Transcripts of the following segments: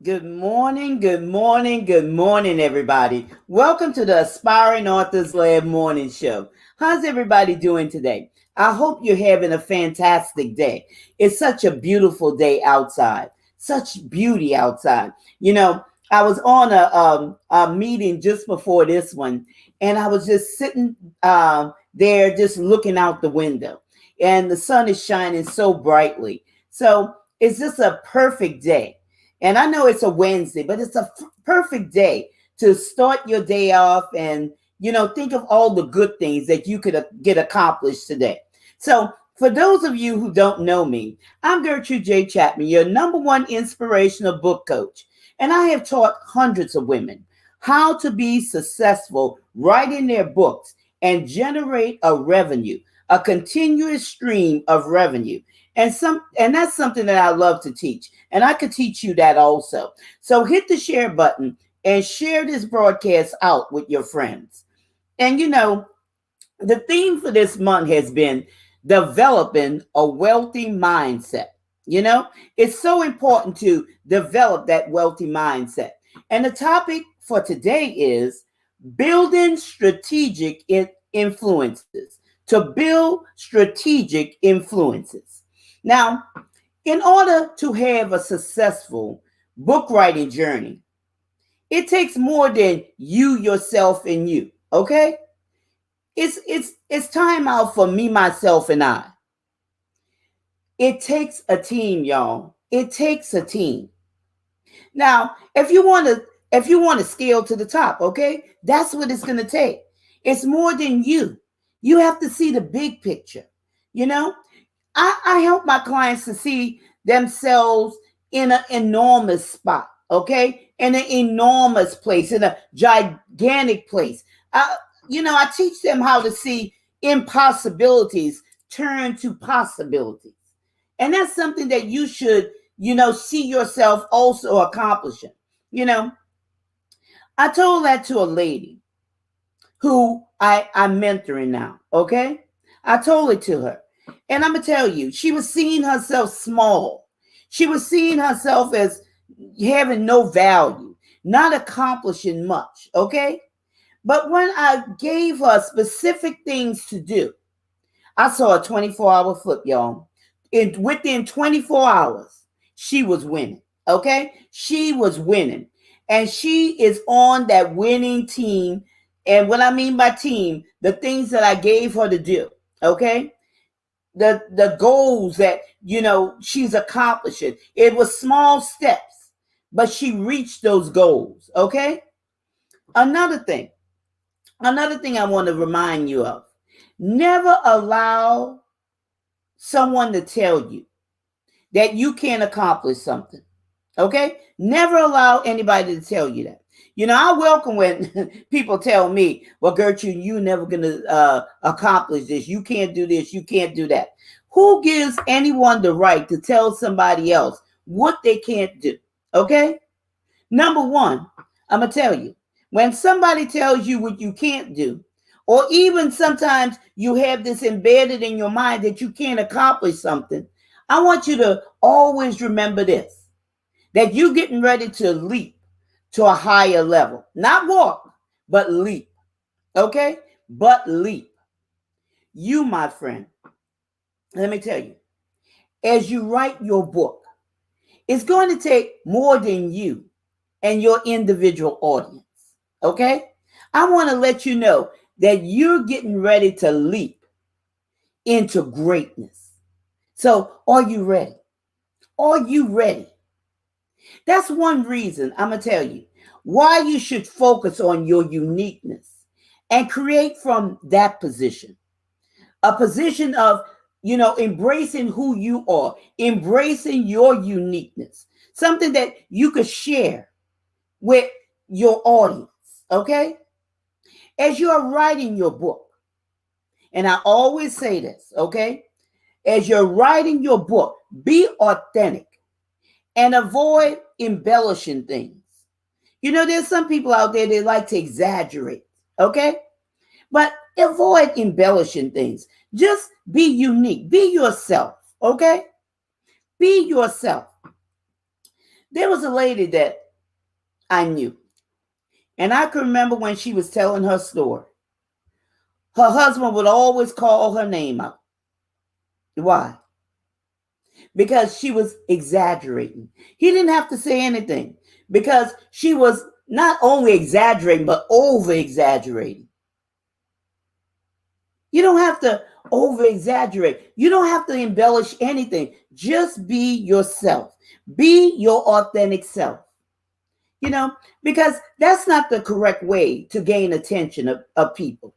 Good morning, good morning, good morning, everybody. Welcome to the Aspiring Authors Lab Morning Show. How's everybody doing today? I hope you're having a fantastic day. It's such a beautiful day outside, such beauty outside. I was on a meeting just before this one, and I was just sitting there, just looking out the window, and the sun is shining so brightly. So it's just a perfect day. And I know it's a Wednesday, but it's a perfect day to start your day off and, think of all the good things that you could get accomplished today. So, for those of you who don't know me, I'm Gertrude J. Chapman, your number one inspirational book coach. And I have taught hundreds of women how to be successful writing their books and generate a revenue, a continuous stream of revenue. And that's something that I love to teach. And I could teach you that also. So hit the share button and share this broadcast out with your friends. And the theme for this month has been developing a wealthy mindset. It's so important to develop that wealthy mindset. And the topic for today is building strategic influences. To build strategic influences. Now, in order to have a successful book writing journey, it takes more than you, yourself, and you. Okay? It's time out for me, myself, and I. It takes a team, y'all. It takes a team. Now, if you want to scale to the top, okay, that's what it's gonna take. It's more than you. You have to see the big picture. You know, I help my clients to see themselves in an enormous spot, okay? In an enormous place, in a gigantic place. I teach them how to see impossibilities turn to possibilities. And that's something that you should, see yourself also accomplishing. You know, I told that to a lady who I'm mentoring now, okay? I told it to her. And I'm going to tell you, she was seeing herself small. She was seeing herself as having no value, not accomplishing much, okay? But when I gave her specific things to do, I saw a 24-hour flip, y'all. Within 24 hours, she was winning, okay? She was winning. And she is on that winning team. And what I mean by team, the things that I gave her to do, okay? The goals that she's accomplishing. It was small steps, but she reached those goals. Okay. Another thing, I want to remind you of: never allow someone to tell you that you can't accomplish something. Okay. Never allow anybody to tell you that. I welcome when people tell me, well, Gertrude, you're never going to accomplish this. You can't do this. You can't do that. Who gives anyone the right to tell somebody else what they can't do? Okay? Number one, I'm going to tell you, when somebody tells you what you can't do, or even sometimes you have this embedded in your mind that you can't accomplish something, I want you to always remember this: that you're getting ready to leap to a higher level. Not walk, but leap. Okay? But leap. You, my friend, let me tell you, as you write your book, it's going to take more than you and your individual audience. Okay? I want to let you know that you're getting ready to leap into greatness. So, are you ready? Are you ready? That's one reason I'm going to tell you why you should focus on your uniqueness and create from that position. A position of, embracing who you are, embracing your uniqueness, something that you could share with your audience, okay? As you are writing your book, and I always say this, okay? As you're writing your book, be authentic and avoid embellishing things. There's some people out there that like to exaggerate, okay? But avoid embellishing things. Just be unique. Be yourself, okay? Be yourself. There was a lady that I knew, and I can remember when she was telling her story. Her husband would always call her name out. Why? Because she was exaggerating. He didn't have to say anything because she was not only exaggerating, but over exaggerating. You don't have to over exaggerate. You don't have to embellish anything. Just be yourself. Be your authentic self. Because that's not the correct way to gain attention of people.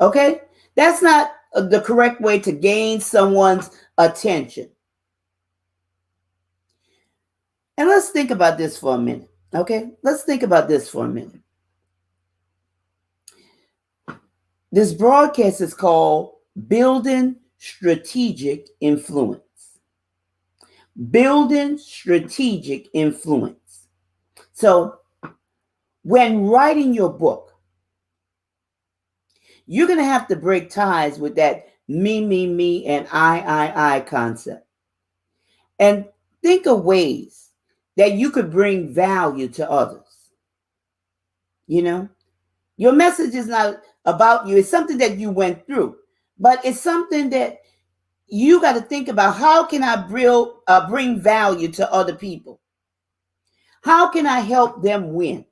Okay? That's not the correct way to gain someone's attention. And let's think about this for a minute. Okay? Let's think about this for a minute. This broadcast is called Building Strategic Influence. Building strategic influence. So, when writing your book, you're going to have to break ties with that me, and I concept. And think of ways that you could bring value to others. Your message is not about you. It's something that you went through, but it's something that you got to think about. How can I bring value to other people? How can I help them win?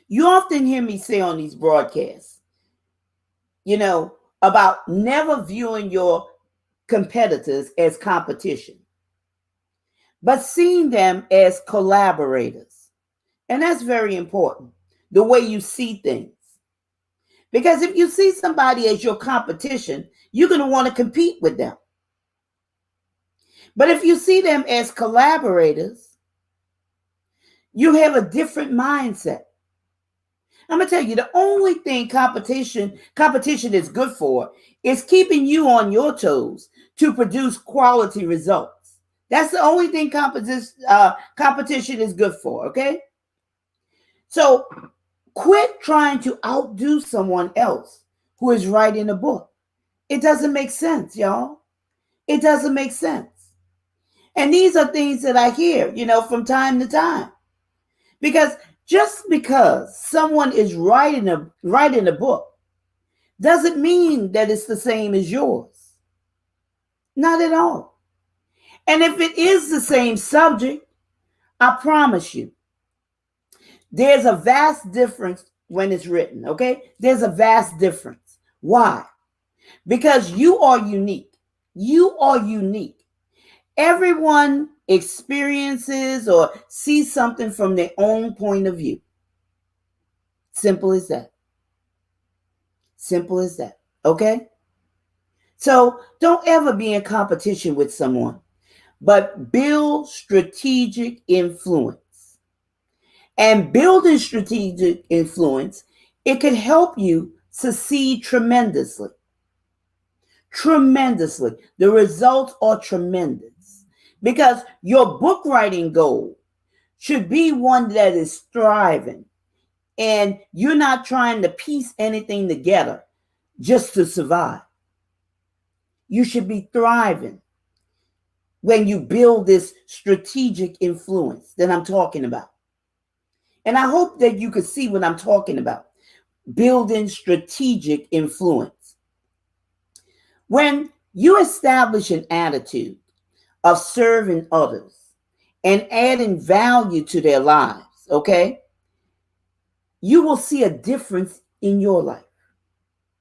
You often hear me say on these broadcasts, about never viewing your competitors as competition, but seeing them as collaborators. And that's very important, the way you see things. Because if you see somebody as your competition, you're going to want to compete with them. But if you see them as collaborators, you have a different mindset. I'm going to tell you, the only thing competition is good for is keeping you on your toes to produce quality results. That's the only thing competition is good for, okay? So quit trying to outdo someone else who is writing a book. It doesn't make sense, y'all. It doesn't make sense. And these are things that I hear, from time to time. Because just because someone is writing a book doesn't mean that it's the same as yours. Not at all. And if it is the same subject, I promise you, there's a vast difference when it's written, okay? There's a vast difference. Why? Because you are unique. You are unique. Everyone experiences or sees something from their own point of view. Simple as that. Simple as that. Okay? So don't ever be in competition with someone, but build strategic influence. And building strategic influence, it can help you succeed tremendously. Tremendously. The results are tremendous because your book writing goal should be one that is thriving, and you're not trying to piece anything together just to survive. You should be thriving when you build this strategic influence that I'm talking about. And I hope that you could see what I'm talking about. Building strategic influence. When you establish an attitude of serving others and adding value to their lives, okay, you will see a difference in your life.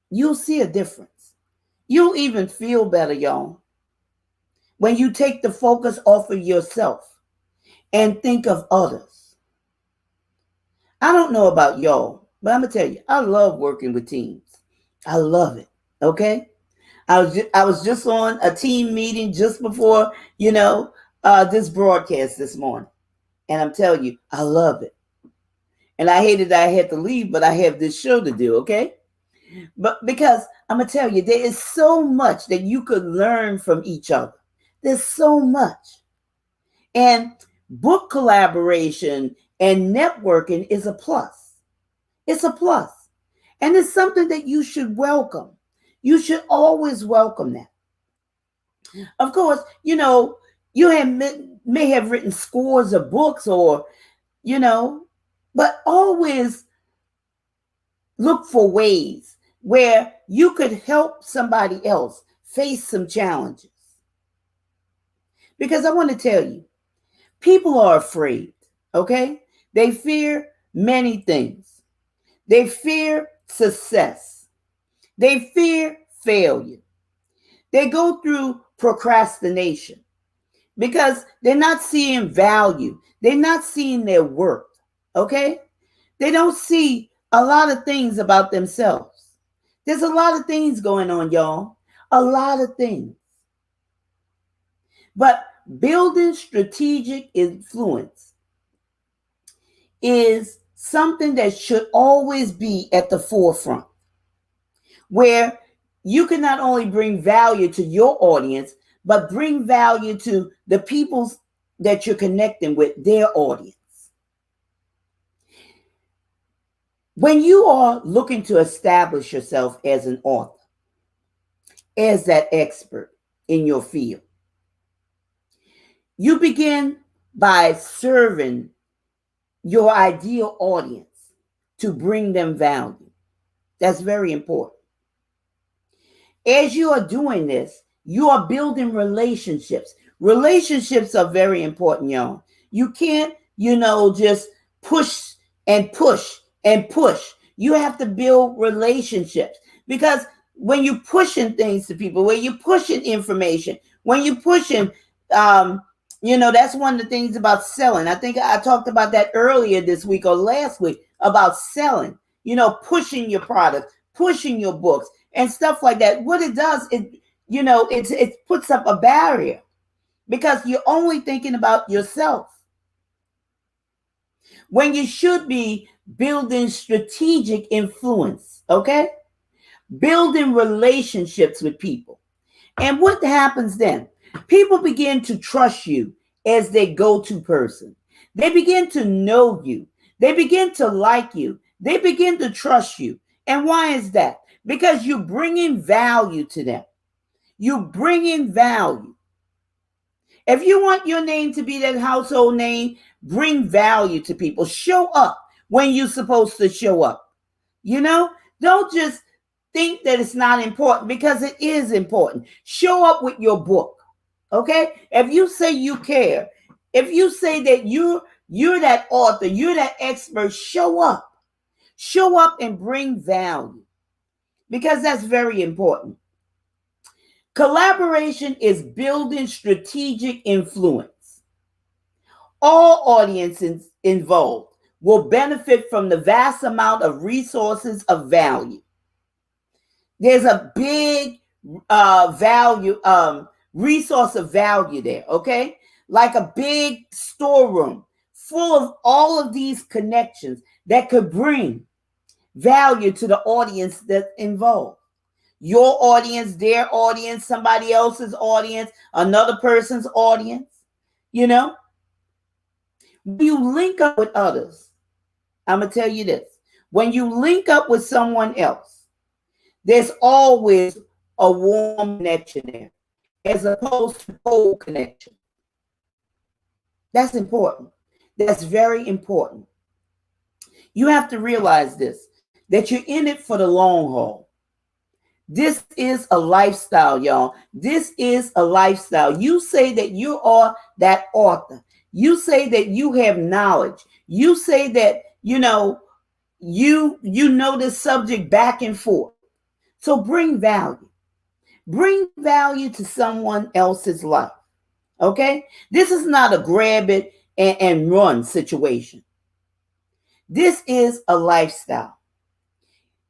You'll see a difference. You'll even feel better, y'all, when you take the focus off of yourself and think of others. I don't know about y'all, but I'm going to tell you, I love working with teams. I love it, okay? I was just on a team meeting just before, this broadcast this morning. And I'm telling you, I love it. And I hated that I had to leave, but I have this show to do, okay? But because I'm going to tell you, there is so much that you could learn from each other. There's so much. And book collaboration and networking is a plus. It's a plus. And it's something that you should welcome. You should always welcome that. Of course, you You may have written scores of books, or, but always look for ways where you could help somebody else face some challenges. Because I want to tell you, people are afraid, okay? They fear many things. They fear success. They fear failure. They go through procrastination because they're not seeing value. They're not seeing their worth, okay? They don't see a lot of things about themselves. There's a lot of things going on, y'all. A lot of things. But building strategic influence is something that should always be at the forefront, where you can not only bring value to your audience, but bring value to the people that you're connecting with, their audience. When you are looking to establish yourself as an author, as that expert in your field, you begin by serving your ideal audience to bring them value. That's very important. As you are doing this, you are building relationships. Relationships are very important, y'all. You can't, just push and push and push. You have to build relationships, because when you're pushing things to people, when you're pushing information, when you're pushing, that's one of the things about selling. I think I talked about that earlier this week or last week about selling, pushing your product, pushing your books and stuff like that. What it does, it puts up a barrier, because you're only thinking about yourself when you should be building strategic influence, okay? Building relationships with people. And what happens then? People begin to trust you as their go-to person. They begin to know you. They begin to like you. They begin to trust you. And why is that? Because you're bringing value to them. You bring in value. If you want your name to be that household name, bring value to people. Show up when you're supposed to show up. Don't just think that it's not important, because it is important. Show up with your book, okay? If you say you care, if you say that you're that author, you're that expert, show up. Show up and bring value, because that's very important. Collaboration is building strategic influence. All audiences involved will benefit from the vast amount of resources of value. There's a big resource of value there, okay? Like a big storeroom full of all of these connections that could bring value to the audience that's involved. Your audience, their audience, somebody else's audience, another person's audience, When you link up with others, I'm going to tell you this. When you link up with someone else, there's always a warm connection there, as opposed to cold connection. That's important. That's very important. You have to realize this, that you're in it for the long haul. This is a lifestyle, y'all. This is a lifestyle. You say that you are that author. You say that you have knowledge. You say that, you know this subject back and forth. So bring value. Bring value to someone else's life. Okay? This is not a grab it and run situation. This is a lifestyle.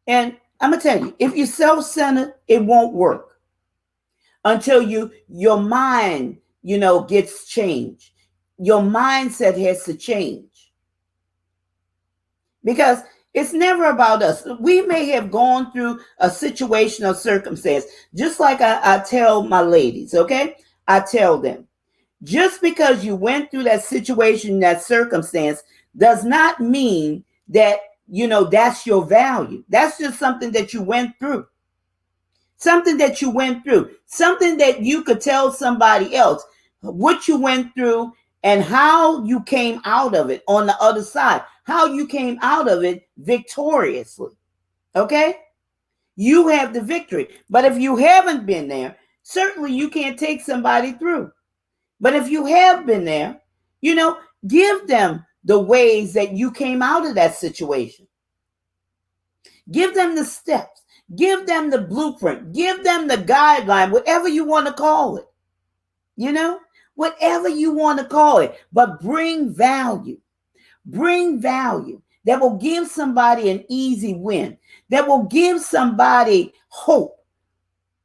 And I'm going to tell you, if you're self-centered, it won't work until your mind, gets changed. Your mindset has to change, because it's never about us. We may have gone through a situation or circumstance, just like I tell my ladies, okay? I tell them, just because you went through that situation, that circumstance, does not mean that, that's your value. That's just something that you went through. Something that you went through. Something that you could tell somebody else. what you went through, and how you came out of it on the other side, how you came out of it victoriously. Okay? You have the victory. But if you haven't been there, certainly you can't take somebody through. But if you have been there, give them the ways that you came out of that situation. Give them the steps. Give them the blueprint. Give them the guideline, whatever you want to call it. Whatever you want to call it. But bring value. Bring value that will give somebody an easy win, that will give somebody hope,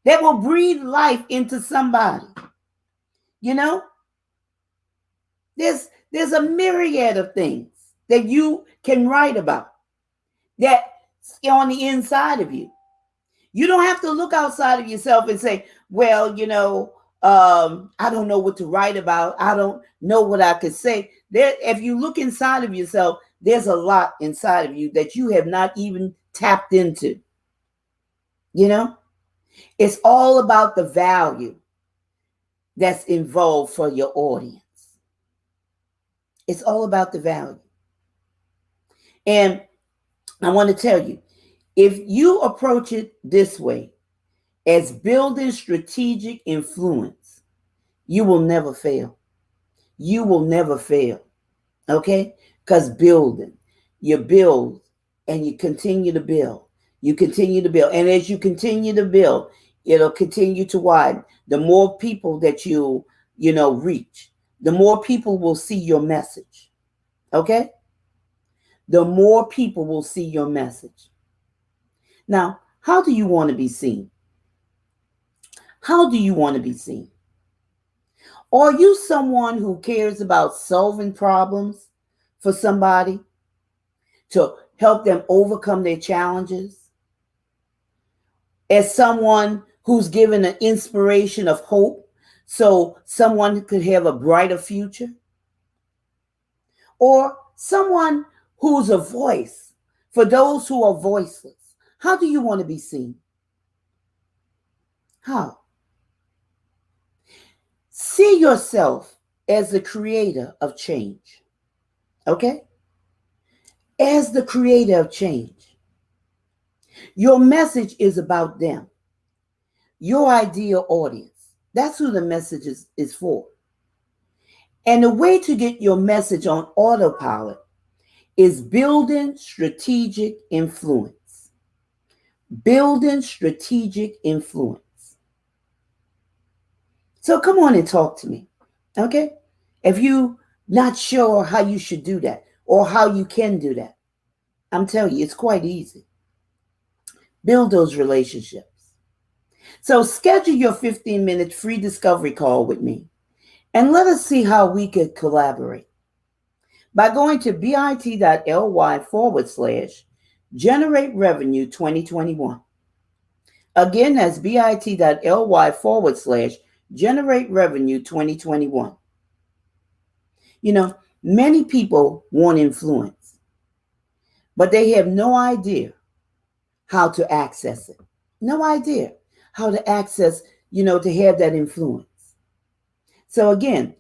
that will breathe life into somebody. There's a myriad of things that you can write about that's on the inside of you. You don't have to look outside of yourself and say, well, I don't know what to write about. I don't know what I could say. If you look inside of yourself, there's a lot inside of you that you have not even tapped into. It's all about the value that's involved for your audience. It's all about the value. And I want to tell you, if you approach it this way, as building strategic influence, you will never fail. You will never fail. Okay? Because you build and you continue to build. You continue to build. And as you continue to build, it'll continue to widen. The more people that you reach, the more people will see your message. Okay? The more people will see your message. Now, how do you want to be seen? How do you want to be seen? Are you someone who cares about solving problems for somebody to help them overcome their challenges? As someone who's given an inspiration of hope so someone could have a brighter future? Or someone who's a voice for those who are voiceless? How do you want to be seen? How? See yourself as the creator of change. Okay? As the creator of change. Your message is about them. Your ideal audience. That's who the message is for. And the way to get your message on autopilot is building strategic influence. Building strategic influence. So come on and talk to me, okay? If you're not sure how you should do that or how you can do that, I'm telling you, it's quite easy. Build those relationships. So schedule your 15-minute free discovery call with me and let us see how we could collaborate. By going to bit.ly/generate revenue 2021. Again, that's bit.ly/generate revenue 2021. Many people want influence, but they have no idea how to access it. No idea how to access, to have that influence. So again,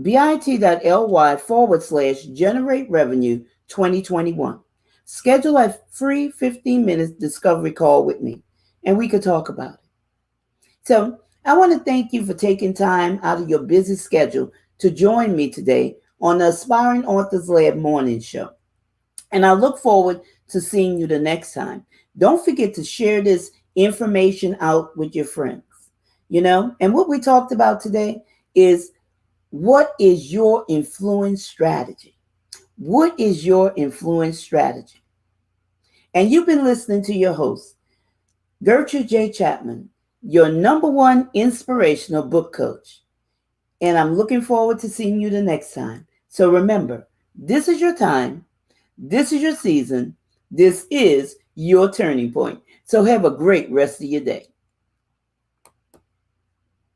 bit.ly/generate revenue 2021. Schedule a free 15-minute discovery call with me and we could talk about it. So I want to thank you for taking time out of your busy schedule to join me today on the Aspiring Authors Lab Morning Show. And I look forward to seeing you the next time. Don't forget to share this information out with your friends. And what we talked about today is, what is your influence strategy? What is your influence strategy? And you've been listening to your host, Gertrude J. Chapman, your #1 inspirational book coach. And I'm looking forward to seeing you the next time. So remember, this is your time. This is your season. This is your turning point. So have a great rest of your day.